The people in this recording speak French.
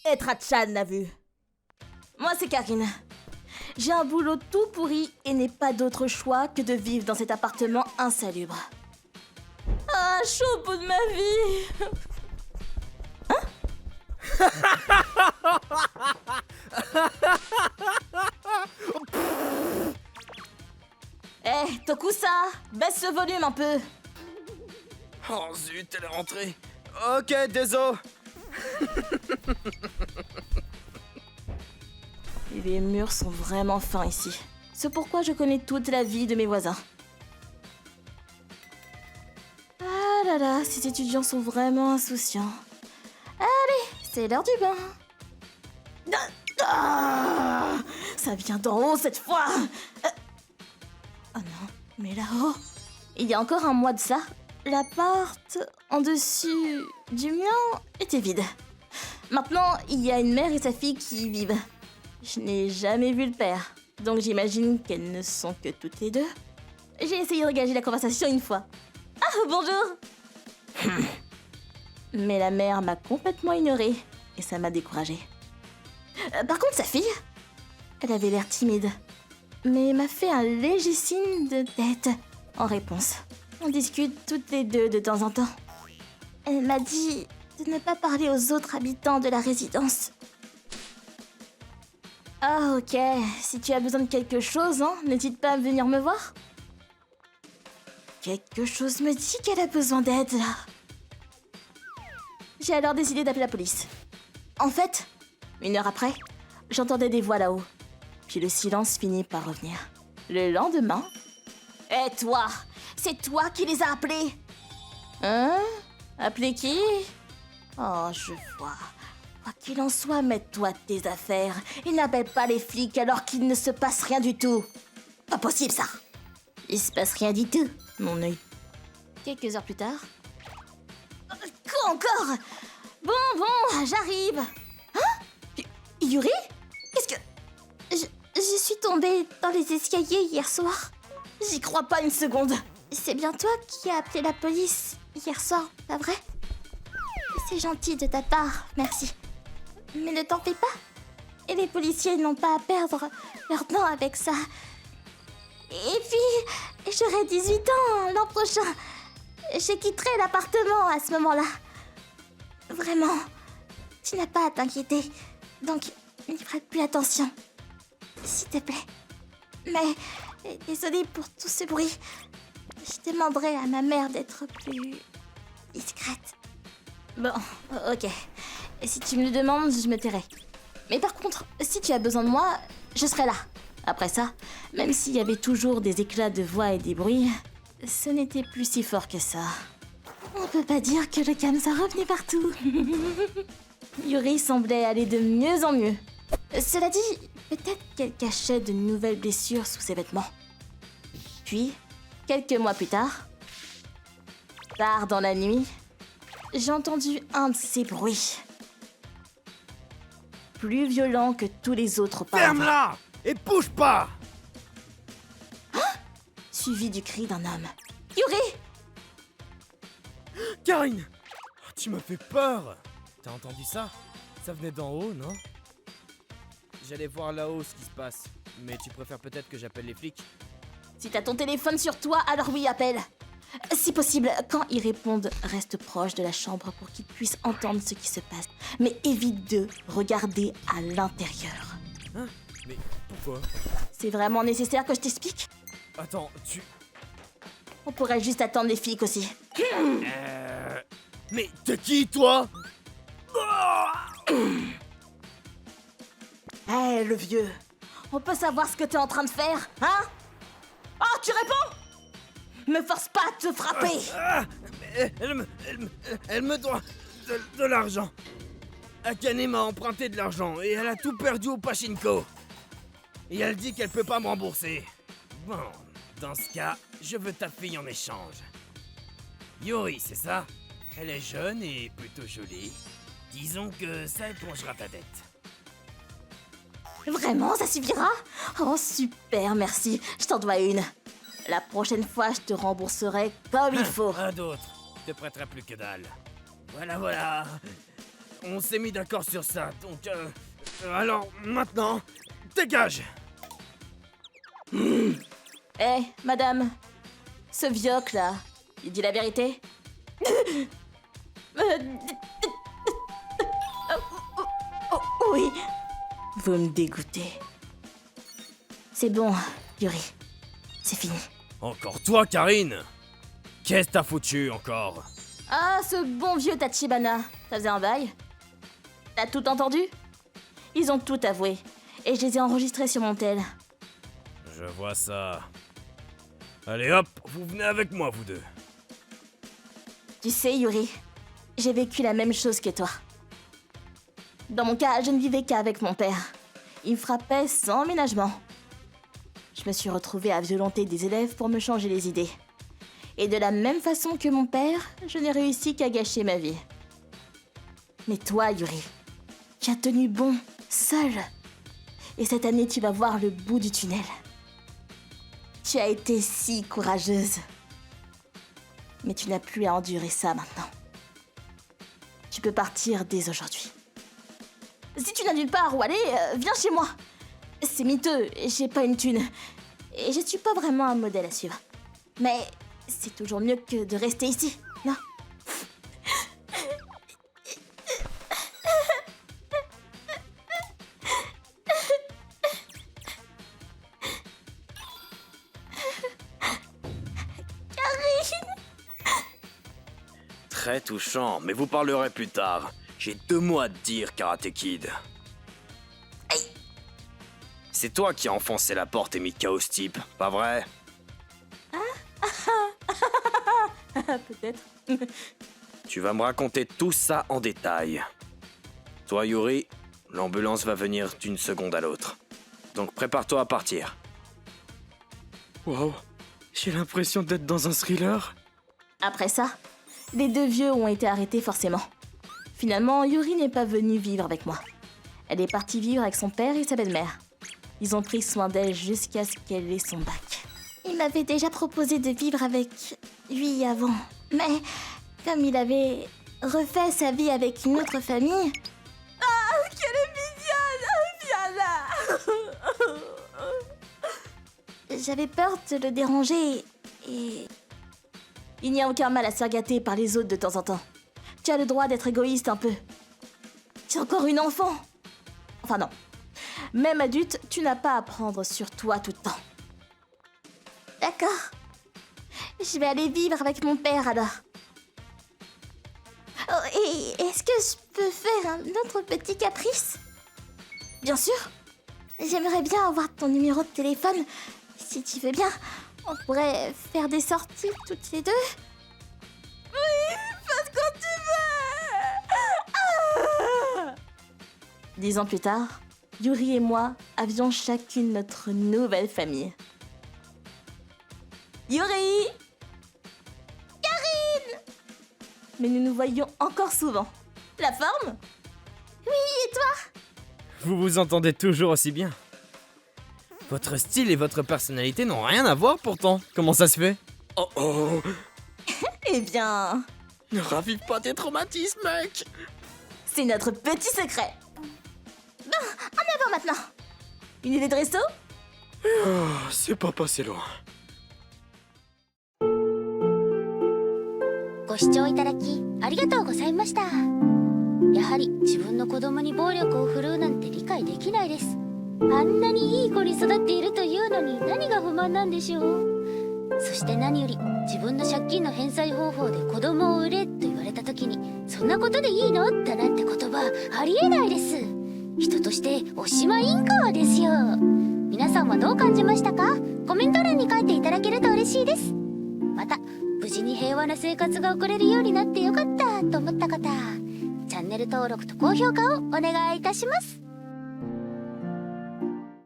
être à Chan la vue. Moi, c'est Karine. J'ai un boulot tout pourri et n'ai pas d'autre choix que de vivre dans cet appartement insalubre. Ah, chaud au bout de ma vie. Eh, Tokusa, baisse ce volume un peu. Oh zut, elle est rentrée. Ok, désolé. Les murs sont vraiment fins ici. C'est pourquoi je connais toute la vie de mes voisins. Ah là là, ces étudiants sont vraiment insouciants. Allez, c'est l'heure du bain. Ah, ça vient d'en haut cette fois. Oh non, mais là-haut, il y a encore un mois de ça, l'appart en dessus du mien était vide. Maintenant, il y a une mère et sa fille qui y vivent. Je n'ai jamais vu le père, donc j'imagine qu'elles ne sont que toutes les deux. J'ai essayé de regager la conversation une fois. Ah, bonjour. Mais la mère m'a complètement ignorée et ça m'a découragée. Par contre, sa fille, elle avait l'air timide, mais m'a fait un léger signe de tête en réponse. On discute toutes les deux de temps en temps. Elle m'a dit de ne pas parler aux autres habitants de la résidence. Ah ok, si tu as besoin de quelque chose, hein, n'hésite pas à venir me voir. Quelque chose me dit qu'elle a besoin d'aide, là. J'ai alors décidé d'appeler la police. En fait, 1 heure après, j'entendais des voix là-haut. Puis le silence finit par revenir. Le lendemain... Eh toi, c'est toi qui les as appelés? Hein? Appelé qui? Oh, je vois. Quoi qu'il en soit, mets-toi de tes affaires et n'appelle pas les flics alors qu'il ne se passe rien du tout. Pas possible, ça. Il se passe rien du tout, mon œil. Quelques heures plus tard... Quoi encore? Bon, j'arrive. Hein? Yuri? Qu'est-ce que... Je suis tombée dans les escaliers hier soir. J'y crois pas une seconde. C'est bien toi qui as appelé la police hier soir, pas vrai? C'est gentil de ta part, merci. Mais ne t'en fais pas. Et les policiers n'ont pas à perdre leur temps avec ça. Et puis, j'aurai 18 ans l'an prochain. Je quitterai l'appartement à ce moment-là. Vraiment, tu n'as pas à t'inquiéter. Donc, n'y prête plus attention. S'il te plaît. Mais, désolée pour tout ce bruit. Je demanderai à ma mère d'être plus discrète. Bon, ok. Et si tu me le demandes, je me tairai. Mais par contre, si tu as besoin de moi, je serai là. Après ça, même s'il y avait toujours des éclats de voix et des bruits, ce n'était plus si fort que ça. On peut pas dire que le calme soit revenu partout. Yuri semblait aller de mieux en mieux. Cela dit, peut-être qu'elle cachait de nouvelles blessures sous ses vêtements. Puis, quelques mois plus tard, tard dans la nuit, j'ai entendu un de ces bruits. Plus violent que tous les autres auparavant. Ferme-la et bouge pas. Suivi du cri d'un homme. Yuri! Karine, tu m'as fait peur. T'as entendu ça? Ça venait d'en haut, non? J'allais voir là-haut ce qui se passe, mais tu préfères peut-être que j'appelle les flics? Si t'as ton téléphone sur toi, alors oui, appelle. Si possible, quand ils répondent, reste proche de la chambre pour qu'ils puissent entendre ce qui se passe. Mais évite de regarder à l'intérieur. Hein? Mais pourquoi? C'est vraiment nécessaire que je t'explique? Attends, On pourrait juste attendre les flics aussi. Mais t'es qui, toi? Hé, le vieux. On peut savoir ce que t'es en train de faire, hein? Oh, tu réponds? Me force pas à te frapper. Elle me doit de l'argent. Akane m'a emprunté de l'argent et elle a tout perdu au pachinko. Et elle dit qu'elle peut pas me rembourser. Bon, dans ce cas, je veux ta fille en échange. Yuri, c'est ça? Elle est jeune et plutôt jolie. Disons que ça épongera ta dette. Vraiment, ça suffira? Oh, super, merci. Je t'en dois une. La prochaine fois, je te rembourserai comme il faut. Un d'autre, je te prêterai plus que dalle. Voilà. On s'est mis d'accord sur ça, donc alors maintenant, dégage. Eh, madame, ce vioc là, il dit la vérité? Oui, vous me dégoûtez. C'est bon, Yuri, c'est fini. Encore toi, Karine? Qu'est-ce que t'as foutu encore? Ah, ce bon vieux Tachibana, ça faisait un bail. T'as tout entendu? Ils ont tout avoué, et je les ai enregistrés sur mon tel. Je vois ça. Allez hop, vous venez avec moi, vous deux. Tu sais, Yuri, j'ai vécu la même chose que toi. Dans mon cas, je ne vivais qu'avec mon père. Il me frappait sans ménagement. Je me suis retrouvée à violenter des élèves pour me changer les idées. Et de la même façon que mon père, je n'ai réussi qu'à gâcher ma vie. Mais toi, Yuri, tu as tenu bon, seul. Et cette année, tu vas voir le bout du tunnel. Tu as été si courageuse. Mais tu n'as plus à endurer ça maintenant. Tu peux partir dès aujourd'hui. Si tu n'as nulle part où aller, viens chez moi. C'est miteux, j'ai pas une thune. Et je suis pas vraiment un modèle à suivre. Mais c'est toujours mieux que de rester ici, non? Très touchant, mais vous parlerez plus tard. J'ai 2 mots à te dire, Karate Kid. C'est toi qui as enfoncé la porte et mis KO ce type, pas vrai? Peut-être. Tu vas me raconter tout ça en détail. Toi, Yuri, l'ambulance va venir d'une seconde à l'autre. Donc prépare-toi à partir. Wow, j'ai l'impression d'être dans un thriller. Après ça, les 2 vieux ont été arrêtés forcément. Finalement, Yuri n'est pas venue vivre avec moi. Elle est partie vivre avec son père et sa belle-mère. Ils ont pris soin d'elle jusqu'à ce qu'elle ait son bac. Il m'avait déjà proposé de vivre avec lui avant. Mais comme il avait refait sa vie avec une autre famille... Ah, qu'elle est mignonne! Viens là! J'avais peur de le déranger et... Il n'y a aucun mal à se faire gâter par les autres de temps en temps. Tu as le droit d'être égoïste un peu. Tu es encore une enfant. Enfin non. Même adulte, tu n'as pas à prendre sur toi tout le temps. D'accord. Je vais aller vivre avec mon père alors. Oh, et est-ce que je peux faire un autre petit caprice? Bien sûr. J'aimerais bien avoir ton numéro de téléphone. Si tu veux bien, on pourrait faire des sorties toutes les deux. Oui, fais quand tu veux. 10 ans plus tard, Yuri et moi avions chacune notre nouvelle famille. Yuri! Karine! Mais nous nous voyions encore souvent. La forme? Oui, et toi? Vous vous entendez toujours aussi bien. Votre style et votre personnalité n'ont rien à voir pourtant. Comment ça se fait? Oh oh! Eh bien... Ne ravive pas tes traumatismes, mec! C'est notre petit secret. Bon, en avant maintenant. Une idée de resto? Oh, c'est pas passé loin. ご視聴いただきありがとうございました。やはり自分の子供に暴力を振るうなんて理解できないです。あんなにいい子に育っているというのに何が不満なんでしょう。そして何より自分の借金の返済方法で子供を売れと言われた時にそんなことでいいのだなんて言葉ありえないです。人としておしまいんこですよ。皆さんはどう感じましたか？コメント欄に書いていただけると嬉しいです。また無事に平和な生活が送れるようになってよかったと思った方、チャンネル登録と高評価をお願いいたします。